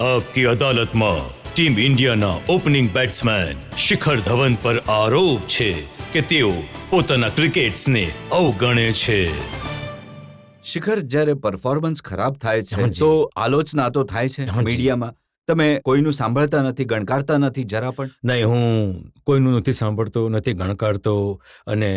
आपकी अदालत में team इंडियाના opening batsman Shikhar Dhawan પર આરોપ છે કે તેઓ પોતાના ક્રિકેટ્સને અવગણે છે. શિખર, જ્યારે પરફોર્મન્સ ખરાબ થાય છે હાજી. તો આલોચના તો થાય છે હાજી. મીડિયામાં. તમે કોઈનું સાંભળતા નથી, ગણકારતા નથી જરા પણ? નહીં, હું કોઈનું નથી સાંભળતો, નથી ગણકારતો, અને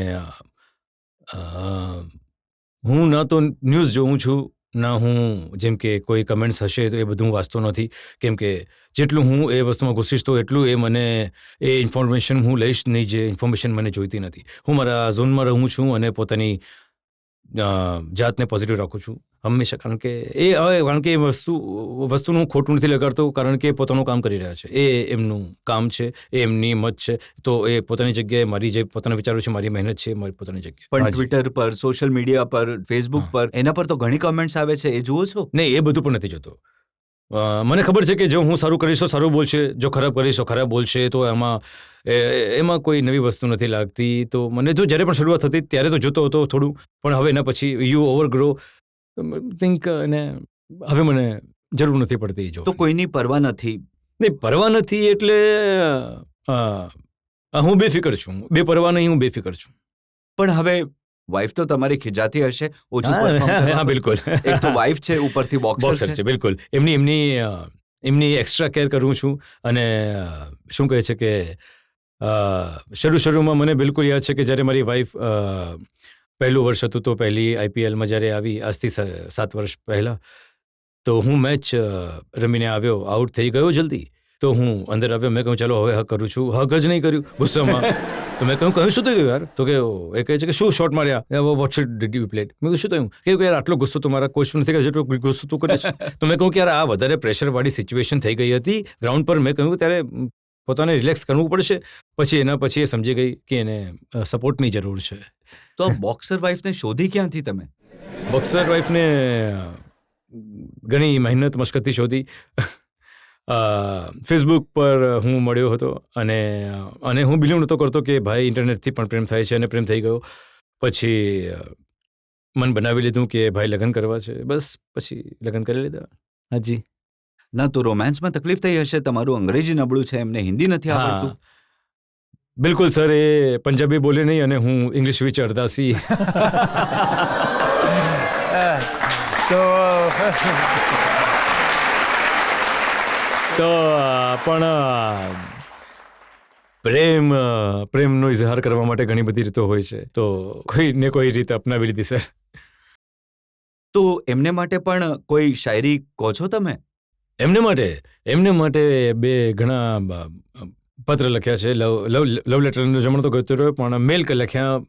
હું ના તો ન્યૂઝ જોઉં છું, ના હું જેમ કે કોઈ કમેન્ટ્સ હશે તો એ બધું હું વાંચતો નથી, કેમ કે જેટલું હું એ વસ્તુમાં ઘૂસીશ તો એટલું એ ઇન્ફોર્મેશન હું લઈશ નહીં જે ઇન્ફોર્મેશન મને જોઈતી નથી. હું મારા ઝોનમાં રહું છું અને પોતાની જાતને પોઝિટિવ રાખું છું હંમેશા, કારણ કે એ વસ્તુનું ખોટું નથી લગાડતો, કારણ કે પોતાનું કામ કરી રહ્યા છે. એ એમનું કામ છે, એ એમની મત છે, તો એ પોતાની જગ્યાએ મારી જે પોતાના વિચારો છે, મારી મહેનત છે, મારી પોતાની જગ્યાએ. પણ ટ્વિટર પર, સોશિયલ મીડિયા પર, ફેસબુક પર, એના પર તો ઘણી કમેન્ટ્સ આવે છે, એ જુઓ છો? નહીં, એ બધું પણ નથી જોતો. મને ખબર છે કે જો હું સારું કરીશ તો સારું બોલશે, જો ખરાબ કરીશ તો ખરાબ બોલશે, તો એમાં કોઈ નવી વસ્તુ નથી લાગતી. તો મને તો જ્યારે પણ શરૂઆત હતી ત્યારે તો જોતો હતો થોડું, પણ હવે એના પછી યુ ઓવરગ્રો થિંક, અને હવે મને જરૂર નથી પડતી જો. તો કોઈની પરવા નથી? નહીં, પરવા નથી એટલે હું બેફિકર છું. બેપરવા નહીં, હું બેફિકર છું. પણ હવે વાઇફ તો તમારી ખીજાતી હશે ઓછું perform હા, કરવા? બિલકુલ. એક તો વાઇફ છે, ઉપરથી બોક્સર છે. બિલકુલ. એમની એક્સ્ટ્રા કેર કરું છું, અને શું કહે છે કે શરૂમાં મને બિલકુલ યાદ છે કે જ્યારે મારી વાઈફ પહેલું વર્ષ હતું તો પહેલી IPLમાં જ્યારે આવી, આજથી 7 વર્ષ પહેલાં, તો હું મેચ રમીને આવ્યો, આઉટ થઈ ગયો જલ્દી, તો હું અંદર આવ્યો, મેં કહ્યું ચાલો હવે હક કરું છું. હક જ નહીં કર્યું ગુસ્સામાં. તો મેં કહ્યું શું થયું યાર? તો કે એ કહે છે કે શું શોટ માર્યા, what should did you played? મેં કહ્યું શું થયું? કે યાર આટલો ગુસ્સો તો મારા કોચ નથી કરે જેટલો ગુસ્સો તું કરે છે. તો મેં કહ્યું કે યાર આ વધારે પ્રેશરવાળી સિચ્યુએશન થઈ ગઈ હતી ગ્રાઉન્ડ પર. મેં કહ્યું કે ત્યારે પોતાને રિલેક્સ કરવું પડશે. એના પછી એ સમજી ગઈ કે એને સપોર્ટની જરૂર છે. તો આ બોક્સર વાઇફને શોધી ક્યાંથી તમે? બોક્સર વાઇફને ઘણી મહેનત મશક્કતથી શોધી. ફેસબુક પર હું મળ્યો હતો, અને હું બિલીવ નહોતો કરતો કે ભાઈ ઇન્ટરનેટથી પણ પ્રેમ થાય છે, અને પ્રેમ થઈ ગયો. પછી મન બનાવી લીધું કે ભાઈ લગ્ન કરવા છે, બસ પછી લગ્ન કરી લીધા. હાજી. ના, તો રોમાન્સમાં તકલીફ થઈ હશે, તમારું અંગ્રેજી નબળું છે, એમને હિન્દી નથી આવડતું. બિલકુલ સર, એ પંજાબી બોલે નહીં અને હું ઇંગ્લિશ વિચ અડધાસી. તો પણ પ્રેમનો ઇઝહાર કરવા માટે ઘણી બધી રીતો હોય છે, તો કોઈને કોઈ રીત અપનાવી લીધી સર. તો એમને માટે પણ કોઈ શાયરી કહો છો તમે? એમને માટે બે ઘણા પત્ર લખ્યા છે. લવ લેટરનો જમણો તો ગતો રહ્યો, પણ મેલ લખ્યા.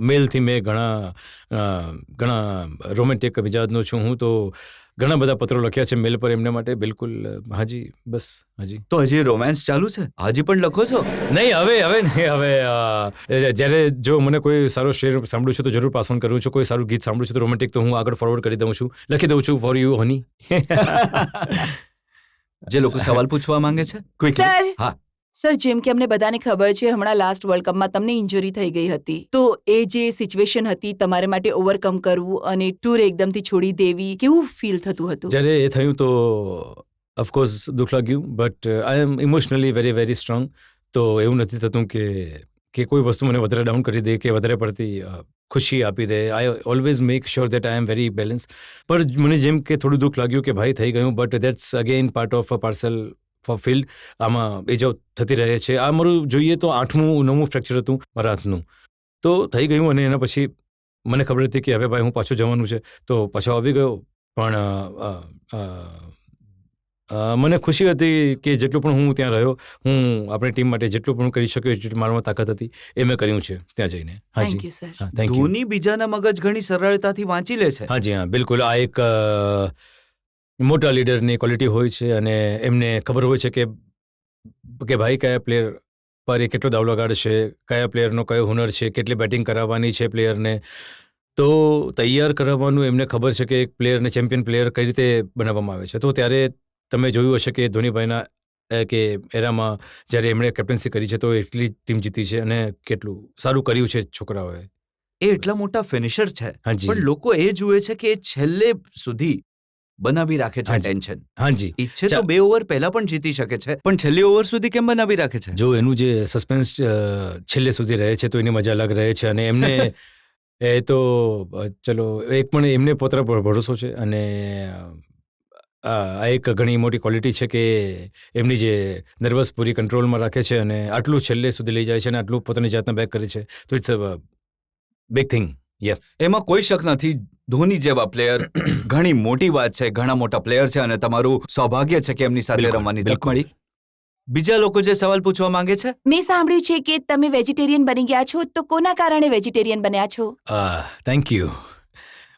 મેલથી મેં ઘણા રોમેન્ટિક મિજાજનો છું હું, તો ઘણા બધા પત્રો લખ્યા છે મેલ પર એમને માટે. બિલકુલ. હાજી, બસ હાજી. તો હજી રોમાન્સ ચાલુ છે? હજી પણ લખો છો? નહીં, હવે જ્યારે જો મને કોઈ સારો શેર સાંભળું છું તો જરૂર પાસ ઓન કરું છું. કોઈ સારું ગીત સાંભળું છું તો રોમેન્ટિક, તો હું આગળ ફોરવર્ડ કરી દઉં છું, લખી દઉં છું ફોર યુ હની. જે લોકો સવાલ પૂછવા માંગે છે, ક્વિકલી. સર, હા. સર, જેમ કે અમને બધાને ખબર છે હમણાં લાસ્ટ વર્લ્ડ કપમાં તમને ઇન્જરી થઈ ગઈ હતી, તો એ જે સિચ્યુએશન હતી તમારે માટે ઓવરકમ કરવું અને ટૂર એકદમથી છોડી દેવી, કેવું ફીલ થતું હતું? જ્યારે એ થયું તો ઓફકોર્સ દુઃખ લાગ્યું, but I am emotionally very very strong. તો એવું નથી થતું કે કોઈ વસ્તુ મને વધારે ડાઉન કરી દે કે વધારે પડતી ખુશી આપી દે. I always make sure that I am very balance. પણ મને જેમ કે થોડું દુઃખ લાગ્યું કે ભાઈ થઈ ગયું, but that's again part of a parcel for field. આમાં એજો થતી રહે છે. આ મારું જોઈએ તો 8મું 9મું ફ્રેક્ચર હતું મારા હાથનું, તો થઈ ગયું. અને એના પછી મને ખબર હતી કે હવે ભાઈ હું પાછું જવાનું છે, તો પાછો આવી ગયો. પણ મને ખુશી હતી કે જેટલું પણ હું ત્યાં રહ્યો, હું આપણી ટીમ માટે જેટલું પણ કરી શક્યો, જેટલી મારામાં તાકાત હતી એ મેં કર્યું છે ત્યાં જઈને. Thank you sir. Thank you. Dhoni બીજાના મગજ ઘણી સરળતાથી વાંચી લે છે. હાજી, હા, બિલકુલ. આ એક મોટા લીડરની ક્વોલિટી હોય છે, અને એમને ખબર હોય છે કે ભાઈ કયા પ્લેયર પર એ કેટલો દાવ લગાડશે, કયા પ્લેયરનો કયો હુનર છે, કેટલી બેટિંગ કરાવવાની છે પ્લેયરને. તો તૈયાર કરાવવાનું એમને ખબર છે કે એક પ્લેયરને ચેમ્પિયન પ્લેયર કઈ રીતે બનાવવામાં આવે છે. તો ત્યારે તમે જોયું હશે કે ધોનીભાઈના કે એરામાં જ્યારે એમણે કેપ્ટન્સી કરી છે તો એટલી ટીમ જીતી છે, અને કેટલું સારું કર્યું છે છોકરાઓએ. એ એટલા મોટા ફિનિશર છે, હાજી. પણ લોકો એ જુએ છે કે છેલ્લે સુધી બનાવી રાખે છે હાજી. ટેન્શન. હાજી ઈચ્છે તો 2 ઓવર પહેલા પણ જીતી શકે છે, પણ છેલ્લી ઓવર સુધી કેમ બનાવી રાખે છે? જો એનું જે સસ્પેન્સ છેલ્લે સુધી રહે છે તો એની મજા અલગ રહે છે, અને એમને એ તો ચલો એક પણ એમને પોતાના પર ભરોસો છે, અને આ એક ઘણી મોટી ક્વોલિટી છે કે એમની જે નર્વસ પૂરી કંટ્રોલમાં રાખે છે અને આટલું છેલ્લે સુધી લઈ જાય છે અને આટલું પોતાની જાતને બેક કરે છે, તો ઇટ્સ અ બિગ થિંગ. એમાં કોઈ શક નથી. ધોની જેવા પ્લેયર ઘણી મોટી વાત છે, ઘણા મોટા પ્લેયર છે, અને તમારું સૌભાગ્ય છે કે એમની સાથે બિલકુલ, રમવાની તક બિલકુલ. મળી. બીજા લોકો જે સવાલ પૂછવા માંગે છે, મેં સાંભળ્યું છે કે તમે વેજીટેરિયન બની ગયા છો, તો કોના કારણે વેજીટેરિયન બન્યા છો? Thank you.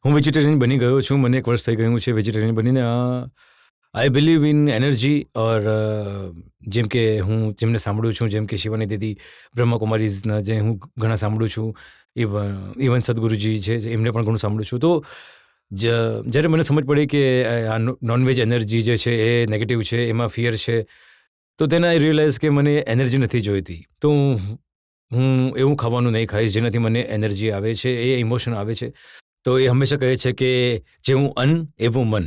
હું વેજીટેરિયન બની ગયો છું, મને 1 વર્ષ થઈ ગયું છે વેજીટેરિયન બનીને. આઈ બિલીવ ઇન એનર્જી, ઓર જેમ કે હું જેમને સાંભળું છું, જેમ કે શિવાની દીદી, બ્રહ્માકુમારીઝના જે હું ઘણા સાંભળું છું, ઇવન સદગુરુજી છે એમને પણ ઘણું સાંભળું છું. તો જ્યારે મને સમજ પડી કે આ નોનવેજ એનર્જી જે છે એ નેગેટિવ છે, એમાં ફિયર છે, તો તેને આઈ રિયલાઇઝ કે મને એનર્જી નથી જોઈતી. તો હું એવું ખાવાનું નહીં ખાઈશ જેનાથી મને એનર્જી આવે છે, એ ઇમોશન આવે છે. તો એ હંમેશા કહે છે કે જેવું અન્ન એવું મન.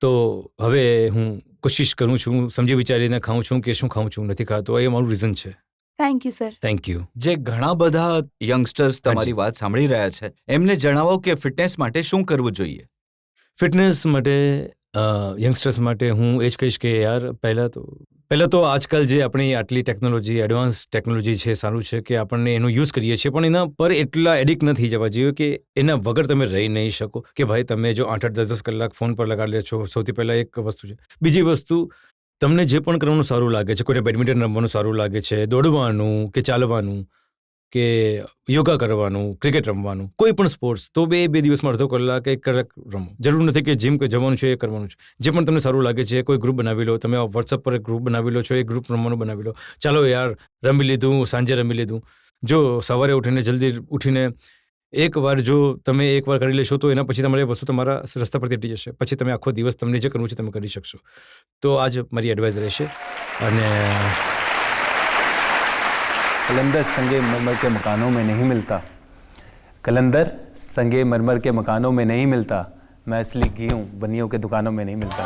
તો હવે હું કોશિશ કરું છું, સમજી વિચારીને ખાઉં છું કે શું ખાઉં છું, નથી ખાતો. એ મારું રીઝન છે. Thank you sir. Thank you. જે ઘણા બધા યંગસ્ટર્સ તમારી વાત સાંભળી રહ્યા છે, એમને જણાવો કે ફિટનેસ માટે શું કરવું જોઈએ. ફિટનેસ માટે યંગસ્ટર્સ માટે હું એ જ કહીશ કે યાર પહેલાં તો આજકાલ જે આપણી આટલી ટેકનોલોજી, એડવાન્સ ટેકનોલોજી છે, સારું છે કે આપણને એનો યુઝ કરીએ છીએ, પણ એના પર એટલા એડિક્ટ નથી જવા જોઈએ કે એના વગર તમે રહી નહીં શકો. કે ભાઈ તમે જો 8-8, 10-10 કલાક ફોન પર લગાડી લે છો, સૌથી પહેલાં એક વસ્તુ છે. બીજી વસ્તુ, તમને જે પણ કરવાનું સારું લાગે છે, કોઈને બેડમિન્ટન રમવાનું સારું લાગે છે, દોડવાનું કે ચાલવાનું કે યોગા કરવાનું, ક્રિકેટ રમવાનું, કોઈ પણ સ્પોર્ટ્સ, તો 2 દિવસમાં અડધો કલાક 1 કલાક રમો. જરૂર નથી કે જીમ જવાનું છે એ કરવાનું છે. જે પણ તમને સારું લાગે છે, કોઈ ગ્રુપ બનાવી લો, તમે વોટ્સઅપ પર એક ગ્રુપ બનાવી લો છો, એ ગ્રુપ રમવાનું બનાવી લો. ચાલો યાર, રમી લીધું, સાંજે રમી લીધું. જો સવારે ઉઠીને જલ્દી ઉઠીને એકવાર જો તમે એકવાર કરી લેશો, તો એના પછી તમારી વસ્તુ તમારા રસ્તા પરથી હટી જશે. પછી તમે આખો દિવસ તમને જે કરવું છે તમે કરી શકશો. તો આ જ મારી એડવાઇસ રહેશે. અને कलंदर संगे मरमर के मकानों में नहीं मिलता, कलंदर संगे मरमर के मकानों में नहीं मिलता, मैं असली घी हूँ बनियों के दुकानों में नहीं मिलता.